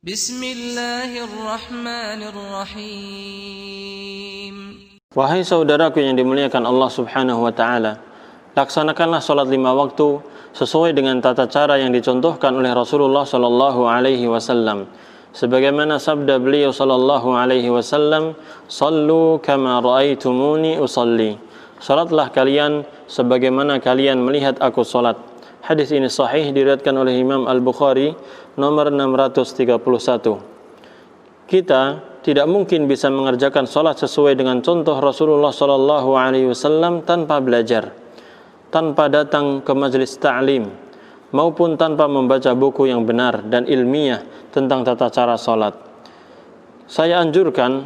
Bismillahirrahmanirrahim. Wahai saudaraku yang dimuliakan Allah Subhanahu wa taala, laksanakanlah salat 5 waktu sesuai dengan tata cara yang dicontohkan oleh Rasulullah sallallahu alaihi wasallam. Sebagaimana sabda beliau sallallahu alaihi wasallam, "Shallu kama raaitumuni usalli." Salatlah kalian sebagaimana kalian melihat aku salat. Hadis ini sahih diriwayatkan oleh Imam Al-Bukhari nomor 631. Kita tidak mungkin bisa mengerjakan salat sesuai dengan contoh Rasulullah sallallahu alaihi wasallam tanpa belajar, tanpa datang ke majelis ta'lim, maupun tanpa membaca buku yang benar dan ilmiah tentang tata cara salat. Saya anjurkan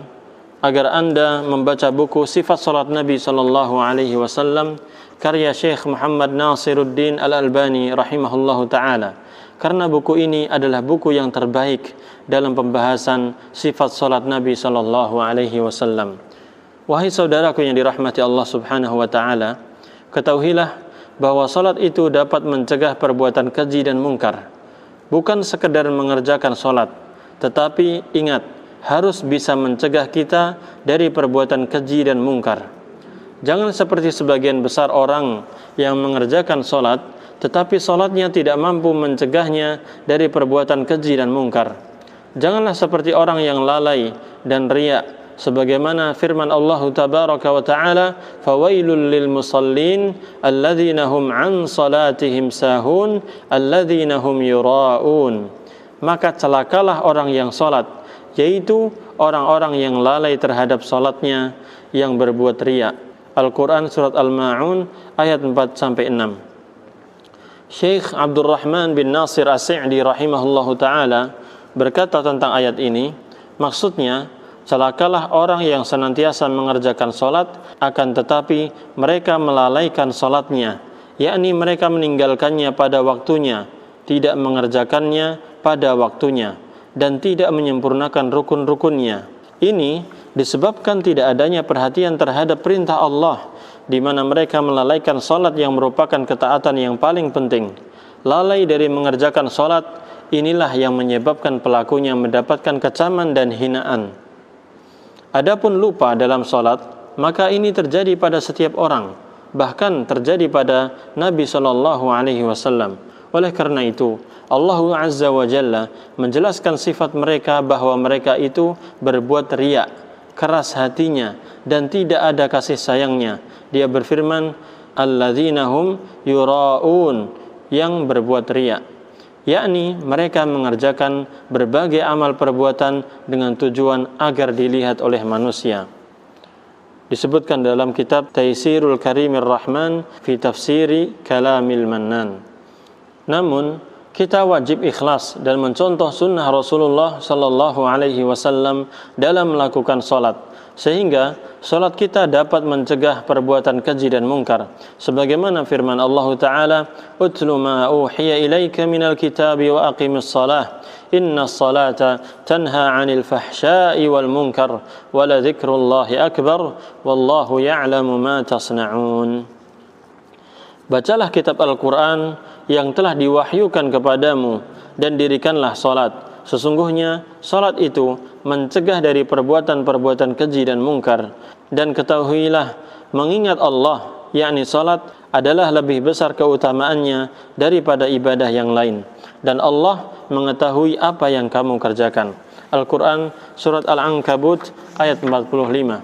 agar Anda membaca buku Sifat Salat Nabi sallallahu alaihi wasallam karya Syekh Muhammad Nasiruddin Al-Albani rahimahullahu taala, karena buku ini adalah buku yang terbaik dalam pembahasan sifat salat Nabi sallallahu alaihi wasallam. Wahai saudaraku yang dirahmati Allah Subhanahu wa taala, ketahuilah bahwa salat itu dapat mencegah perbuatan keji dan mungkar. Bukan sekedar mengerjakan salat, tetapi ingat, harus bisa mencegah kita dari perbuatan keji dan mungkar. Jangan seperti sebagian besar orang yang mengerjakan salat, tetapi salatnya tidak mampu mencegahnya dari perbuatan keji dan mungkar. Janganlah seperti orang yang lalai dan riya, sebagaimana firman Allah tabaraka wa ta'ala, "Fawailul lil musallin alladzina hum an salatihim sahun alladzina hum yura'un." Maka celakalah orang yang salat, yaitu orang-orang yang lalai terhadap salatnya, yang berbuat riya. Al-Quran Surat Al-Ma'un ayat 4-6. Syekh Abdurrahman bin Nasir As-Sa'di rahimahullahu ta'ala berkata tentang ayat ini, maksudnya, celakalah orang yang senantiasa mengerjakan salat, akan tetapi mereka melalaikan salatnya, yakni mereka meninggalkannya pada waktunya, tidak mengerjakannya pada waktunya, dan tidak menyempurnakan rukun-rukunnya. Ini disebabkan tidak adanya perhatian terhadap perintah Allah, di mana mereka melalaikan salat yang merupakan ketaatan yang paling penting. Lalai dari mengerjakan salat, inilah yang menyebabkan pelakunya mendapatkan kecaman dan hinaan. Adapun lupa dalam salat, maka ini terjadi pada setiap orang, bahkan terjadi pada Nabi sallallahu alaihi wasallam. Oleh karena itu, Allah Azza wa Jalla menjelaskan sifat mereka bahwa mereka itu berbuat riya, keras hatinya, dan tidak ada kasih sayangnya. Dia berfirman, "Alladzina hum yura'un," yang berbuat riya, yakni mereka mengerjakan berbagai amal perbuatan dengan tujuan agar dilihat oleh manusia. Disebutkan dalam kitab Taisirul Karimir Rahman fi Tafsiri Kalamil Mannan. Namun, kita wajib ikhlas dan mencontoh sunnah Rasulullah sallallahu alaihi wasallam dalam melakukan salat, sehingga salat kita dapat mencegah perbuatan keji dan mungkar. Sebagaimana firman Allah Ta'ala, "Utlu ma uhiya ilaika minal kitabi wa aqimis salah. Innas salata tanha 'anil fahsya'i wal munkar wa la dzikrullahi akbar wallahu ya'lamu ma tasna'un." Bacalah kitab Al-Quran yang telah diwahyukan kepadamu dan dirikanlah salat. Sesungguhnya salat itu mencegah dari perbuatan-perbuatan keji dan mungkar. Dan ketahuilah, mengingat Allah, yakni salat, adalah lebih besar keutamaannya daripada ibadah yang lain. Dan Allah mengetahui apa yang kamu kerjakan. Al-Quran Surat Al-Ankabut ayat 45.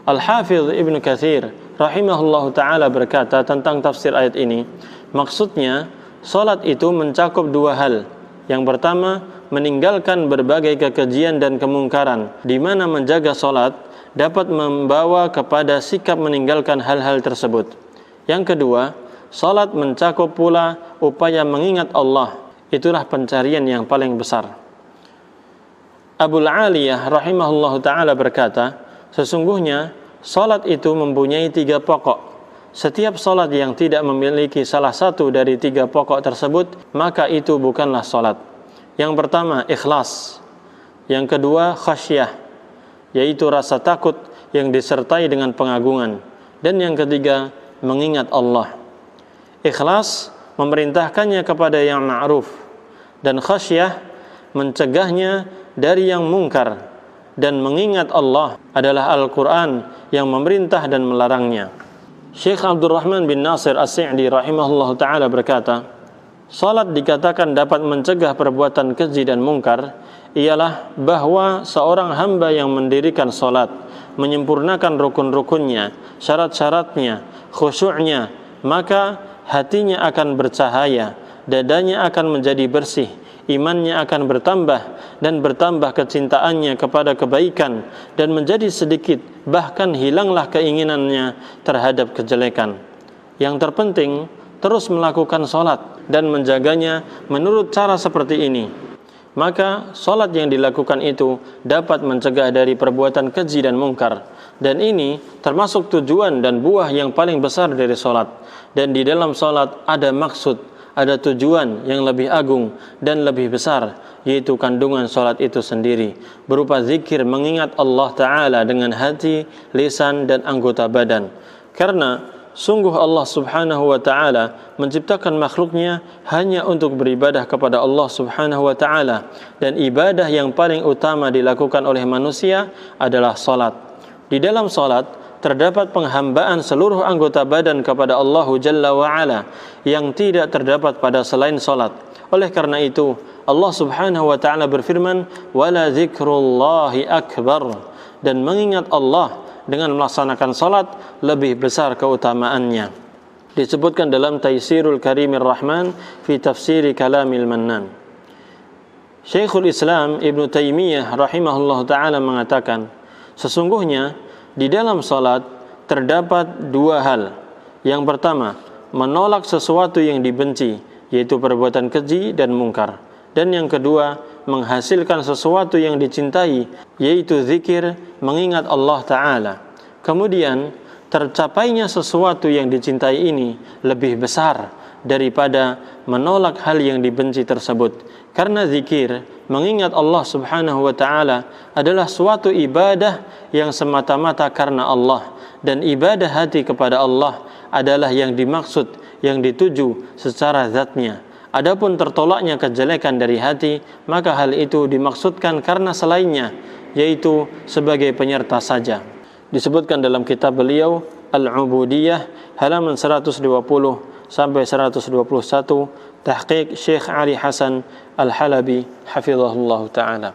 Al-Hafidh Ibn Katsir rahimahullahu ta'ala berkata tentang tafsir ayat ini, maksudnya salat itu mencakup 2 hal. Yang pertama, meninggalkan berbagai kekejian dan kemungkaran, di mana menjaga salat dapat membawa kepada sikap meninggalkan hal-hal tersebut. Yang kedua, salat mencakup pula upaya mengingat Allah. Itulah pencarian yang paling besar. Abul Aliyah rahimahullahu ta'ala berkata, sesungguhnya salat itu mempunyai 3 pokok. Setiap salat yang tidak memiliki salah satu dari 3 pokok tersebut, maka itu bukanlah salat. Yang pertama, ikhlas. Yang kedua, khasyah, yaitu rasa takut yang disertai dengan pengagungan. Dan yang ketiga, mengingat Allah. Ikhlas memerintahkannya kepada yang ma'ruf, dan khasyah mencegahnya dari yang mungkar, dan mengingat Allah adalah Al-Quran yang memerintah dan melarangnya. Syekh Abdurrahman bin Nasir As-Sa'di rahimahullah ta'ala berkata, salat dikatakan dapat mencegah perbuatan keji dan mungkar ialah bahwa seorang hamba yang mendirikan salat, menyempurnakan rukun-rukunnya, syarat-syaratnya, khusyuknya, maka hatinya akan bercahaya, dadanya akan menjadi bersih, imannya akan bertambah dan bertambah kecintaannya kepada kebaikan, dan menjadi sedikit bahkan hilanglah keinginannya terhadap kejelekan. Yang terpenting terus melakukan salat dan menjaganya menurut cara seperti ini. Maka salat yang dilakukan itu dapat mencegah dari perbuatan keji dan mungkar, dan ini termasuk tujuan dan buah yang paling besar dari salat. Dan di dalam salat ada maksud, ada tujuan yang lebih agung dan lebih besar, yaitu kandungan salat itu sendiri, berupa zikir mengingat Allah Ta'ala dengan hati, lisan, dan anggota badan. Karena sungguh Allah Subhanahu wa Ta'ala menciptakan makhluknya hanya untuk beribadah kepada Allah Subhanahu wa Ta'ala, dan ibadah yang paling utama dilakukan oleh manusia adalah salat. Di dalam salat terdapat penghambaan seluruh anggota badan kepada Allah Jalla wa'ala yang tidak terdapat pada selain salat. Oleh karena itu Allah Subhanahu wa Ta'ala berfirman, wala zikrullahi akbar, dan mengingat Allah dengan melaksanakan salat lebih besar keutamaannya. Disebutkan dalam Taisirul Karimir Rahman fi tafsiri kalamil Mannan. Syekhul Islam Ibn Taymiyah rahimahullah ta'ala mengatakan, sesungguhnya di dalam salat terdapat dua hal. Yang pertama, menolak sesuatu yang dibenci, yaitu perbuatan keji dan mungkar. Dan yang kedua, menghasilkan sesuatu yang dicintai, yaitu zikir mengingat Allah Ta'ala. Kemudian tercapainya sesuatu yang dicintai ini lebih besar daripada menolak hal yang dibenci tersebut. Karena zikir mengingat Allah Subhanahu wa Ta'ala adalah suatu ibadah yang semata-mata karena Allah, dan ibadah hati kepada Allah adalah yang dimaksud, yang dituju secara zatnya. Adapun tertolaknya kejelekan dari hati, maka hal itu dimaksudkan karena selainnya, yaitu sebagai penyerta saja. Disebutkan dalam kitab beliau Al-Ubudiyah halaman 120 sampai 121, tahqiq Syekh Ali Hasan Al-Halabi hafizahullah ta'ala.